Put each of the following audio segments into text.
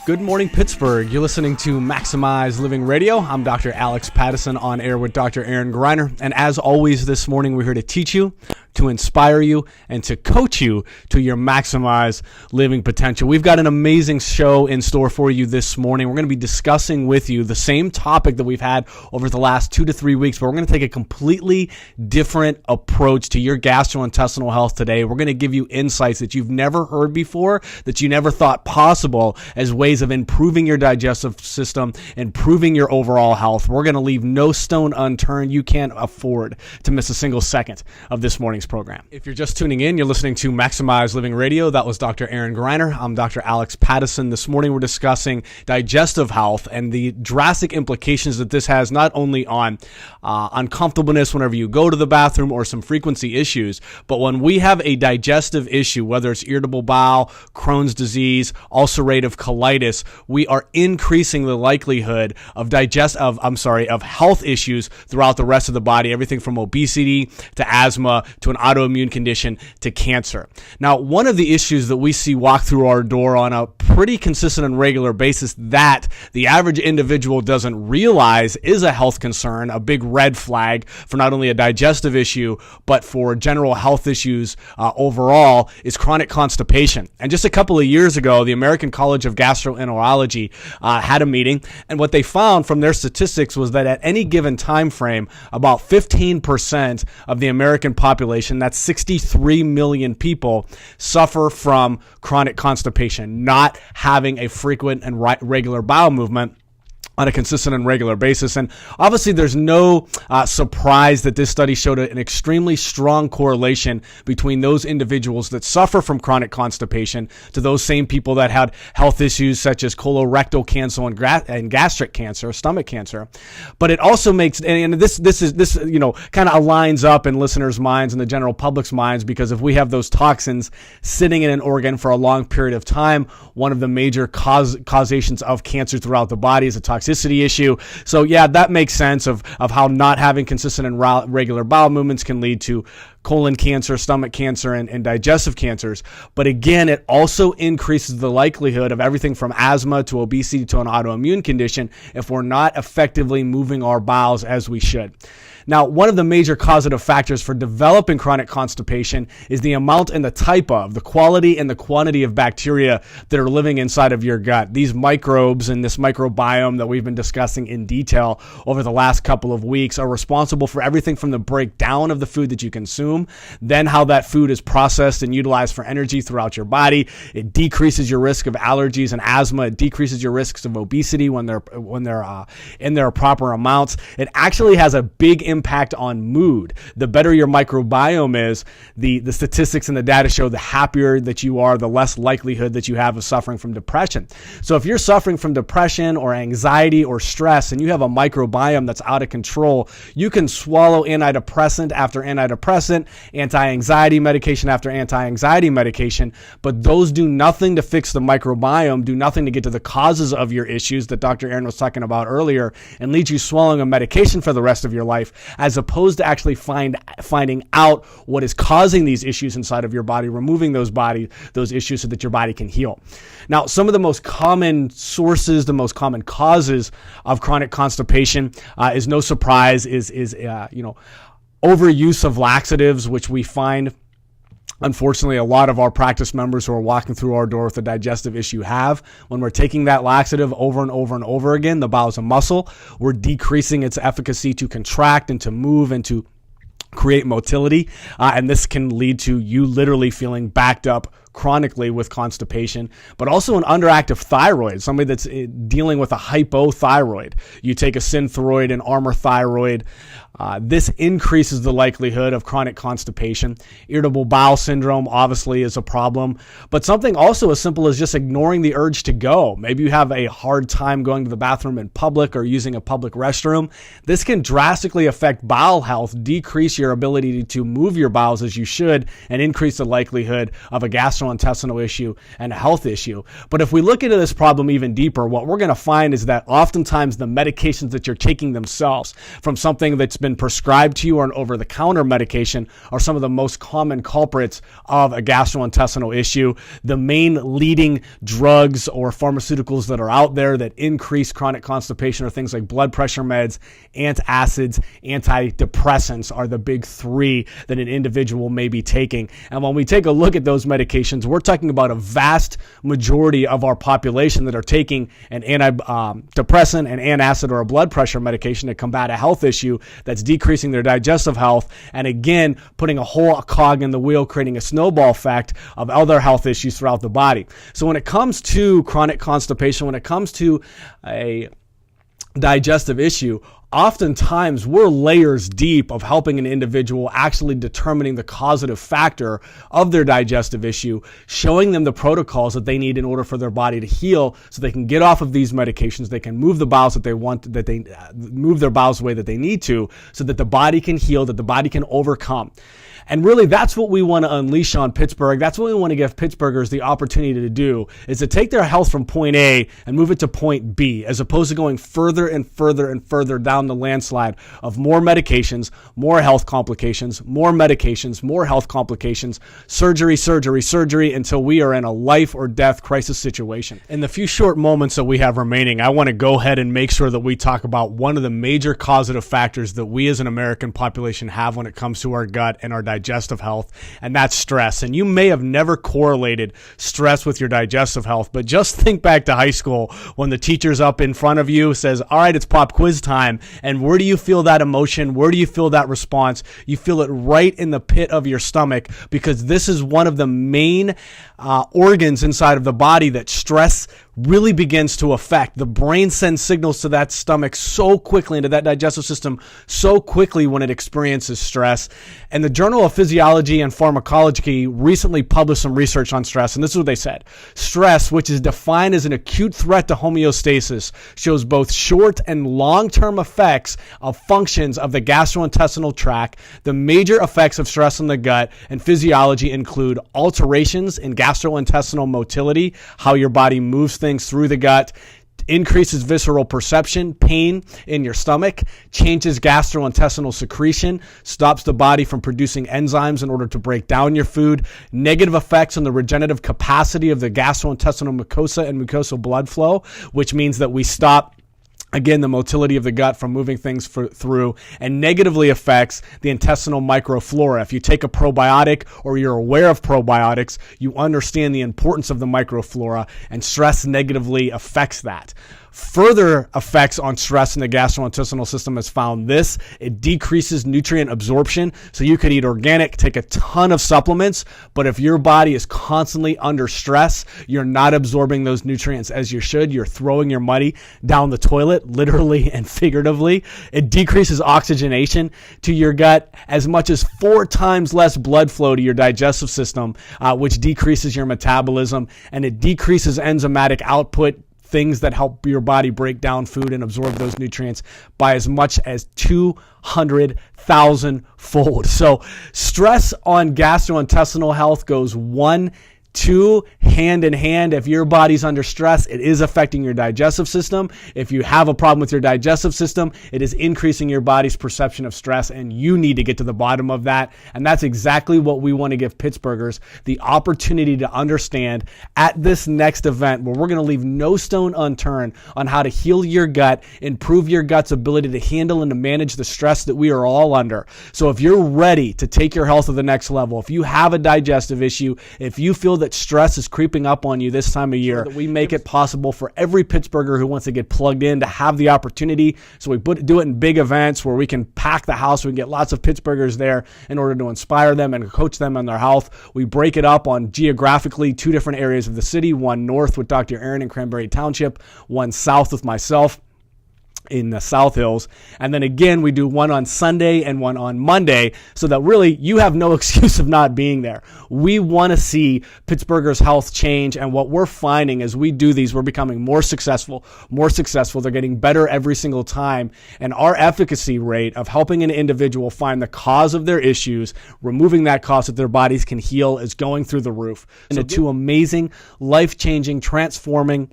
Good morning, Pittsburgh. You're listening to Maximize Living Radio. I'm Dr. Alex Pattison on air with Dr. Aaron Greiner. And as always, this morning, we're here to teach you, to inspire you, and to coach you to your maximize living potential. We've got an amazing show in store for you this morning. We're going to be discussing with you the same topic that we've had over the last 2 to 3 weeks, but we're going to take a completely different approach to your gastrointestinal health today. We're going to give you insights that you've never heard before, that you never thought possible as ways of improving your digestive system, improving your overall health. We're going to leave no stone unturned. You can't afford to miss a single second of this morning's program. If you're just tuning in, you're listening to Maximize Living Radio. That was Dr. Aaron Greiner. I'm Dr. Alex Pattison. This morning we're discussing digestive health and the drastic implications that this has not only on uncomfortableness whenever you go to the bathroom or some frequency issues, but when we have a digestive issue, whether it's irritable bowel, Crohn's disease, ulcerative colitis, we are increasing the likelihood of health issues throughout the rest of the body, everything from obesity to asthma to an autoimmune condition to cancer. Now, one of the issues that we see walk through our door on a pretty consistent and regular basis that the average individual doesn't realize is a health concern, a big red flag for not only a digestive issue, but for general health issues overall, is chronic constipation. And just a couple of years ago, the American College of Gastroenterology had a meeting, and what they found from their statistics was that at any given time frame, about 15% of the American population, that's 63 million people, suffer from chronic constipation, not having a frequent and regular bowel movement on a consistent and regular basis. And obviously there's no surprise that this study showed an extremely strong correlation between those individuals that suffer from chronic constipation to those same people that had health issues such as colorectal cancer and gastric cancer, stomach cancer. But it also makes, and this kind of aligns up in listeners' minds and the general public's minds, because if we have those toxins sitting in an organ for a long period of time, one of the major causations of cancer throughout the body is a toxicity issue. So yeah, that makes sense of how not having consistent and regular bowel movements can lead to colon cancer, stomach cancer, and digestive cancers. But again, it also increases the likelihood of everything from asthma to obesity to an autoimmune condition if we're not effectively moving our bowels as we should. Now, one of the major causative factors for developing chronic constipation is the amount and the type of, the quality and the quantity of bacteria that are living inside of your gut. These microbes and this microbiome that we've been discussing in detail over the last couple of weeks are responsible for everything from the breakdown of the food that you consume, then how that food is processed and utilized for energy throughout your body. It decreases your risk of allergies and asthma. It decreases your risks of obesity when they're in their proper amounts. It actually has a big impact on mood. The better your microbiome is, the statistics and the data show the happier that you are, the less likelihood that you have of suffering from depression. So if you're suffering from depression or anxiety or stress and you have a microbiome that's out of control, you can swallow antidepressant after antidepressant, anti-anxiety medication after anti-anxiety medication, but those do nothing to fix the microbiome, do nothing to get to the causes of your issues that Dr. Aaron was talking about earlier, and lead you swallowing a medication for the rest of your life, as opposed to actually finding out what is causing these issues inside of your body, removing those issues so that your body can heal. Now, some of the most common sources, the most common causes of chronic constipation is no surprise, is overuse of laxatives, which we find, unfortunately, a lot of our practice members who are walking through our door with a digestive issue have. When we're taking that laxative over and over and over again, the bowel is a muscle, we're decreasing its efficacy to contract and to move and to create motility. And this can lead to you literally feeling backed up chronically with constipation, but also an underactive thyroid, somebody that's dealing with a hypothyroid. You take a Synthroid and Armour Thyroid. This increases the likelihood of chronic constipation. Irritable bowel syndrome obviously is a problem, but something also as simple as just ignoring the urge to go. Maybe you have a hard time going to the bathroom in public or using a public restroom. This can drastically affect bowel health, decrease your your ability to move your bowels as you should and increase the likelihood of a gastrointestinal issue and a health issue. But if we look into this problem even deeper, what we're going to find is that oftentimes the medications that you're taking themselves from something that's been prescribed to you or an over-the-counter medication are some of the most common culprits of a gastrointestinal issue. The main leading drugs or pharmaceuticals that are out there that increase chronic constipation are things like blood pressure meds, antacids, antidepressants are the big three that an individual may be taking. And when we take a look at those medications, we're talking about a vast majority of our population that are taking an antidepressant, an antacid, or a blood pressure medication to combat a health issue that's decreasing their digestive health, and again, putting a whole cog in the wheel, creating a snowball effect of other health issues throughout the body. So when it comes to chronic constipation, when it comes to a digestive issue, oftentimes we're layers deep of helping an individual actually determining the causative factor of their digestive issue, showing them the protocols that they need in order for their body to heal so they can get off of these medications, they can move the bowels that they want, that they move their bowels the way that they need to, so that the body can heal, that the body can overcome. And really, that's what we want to unleash on Pittsburgh. That's what we want to give Pittsburghers the opportunity to do, is to take their health from point A and move it to point B, as opposed to going further and further and further down the landslide of more medications, more health complications, more medications, more health complications, surgery, surgery, surgery, until we are in a life or death crisis situation. In the few short moments that we have remaining, I want to go ahead and make sure that we talk about one of the major causative factors that we as an American population have when it comes to our gut and our digestive health, and that's stress. And you may have never correlated stress with your digestive health, but just think back to high school when the teacher's up in front of you, says, all right, it's pop quiz time. And where do you feel that emotion? Where do you feel that response? You feel it right in the pit of your stomach, because this is one of the main organs inside of the body that stress really begins to affect. The brain sends signals to that stomach so quickly, into that digestive system so quickly when it experiences stress. And the Journal of Physiology and Pharmacology recently published some research on stress, and this is what they said. Stress, which is defined as an acute threat to homeostasis, shows both short and long-term effects of functions of the gastrointestinal tract. The major effects of stress on the gut and physiology include alterations in gastrointestinal motility, how your body moves things through the gut, increases visceral perception, pain in your stomach, changes gastrointestinal secretion, stops the body from producing enzymes in order to break down your food, negative effects on the regenerative capacity of the gastrointestinal mucosa and mucosal blood flow, which means that we stop, again, the motility of the gut from moving things through, and negatively affects the intestinal microflora. If you take a probiotic or you're aware of probiotics, you understand the importance of the microflora, and stress negatively affects that. Further effects on stress in the gastrointestinal system has found this: it decreases nutrient absorption. So you could eat organic, take a ton of supplements, but if your body is constantly under stress, you're not absorbing those nutrients as you should. You're throwing your money down the toilet, literally and figuratively. It decreases oxygenation to your gut, as much as 4 times less blood flow to your digestive system, which decreases your metabolism, and it decreases enzymatic output, things that help your body break down food and absorb those nutrients, by as much as 200,000 fold. So stress on gastrointestinal health goes 1-2 hand in hand. If your body's under stress, it is affecting your digestive system. If you have a problem with your digestive system, it is increasing your body's perception of stress, and you need to get to the bottom of that. And that's exactly what we want to give Pittsburghers the opportunity to understand at this next event, where we're going to leave no stone unturned on how to heal your gut, improve your gut's ability to handle and to manage the stress that we are all under. So if you're ready to take your health to the next level, if you have a digestive issue, if you feel that stress is creeping up on you this time of year, that we make it possible for every Pittsburgher who wants to get plugged in to have the opportunity. So we do it in big events where we can pack the house. We can get lots of Pittsburghers there in order to inspire them and coach them on their health. We break it up on geographically 2 different areas of the city, one north with Dr. Aaron in Cranberry Township, one south with myself in the South Hills. And then again, we do one on Sunday and one on Monday, so that really you have no excuse of not being there. We want to see Pittsburghers' health change, and what we're finding as we do these, we're becoming more successful. They're getting better every single time. And our efficacy rate of helping an individual find the cause of their issues, removing that cause so that their bodies can heal, is going through the roof. And the two amazing, life-changing, transforming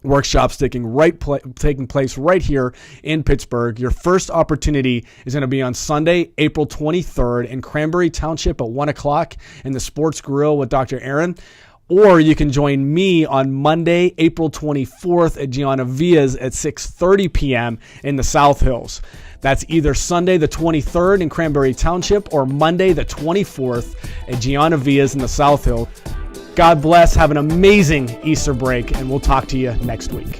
workshops taking place right here in Pittsburgh. Your first opportunity is going to be on Sunday, April 23rd in Cranberry Township at 1 o'clock in the Sports Grill with Dr. Aaron. Or you can join me on Monday, April 24th at Gianna Villa's at 6:30 p.m. in the South Hills. That's either Sunday the 23rd in Cranberry Township or Monday the 24th at Gianna Villa's in the South Hills. God bless. Have an amazing Easter break, and we'll talk to you next week.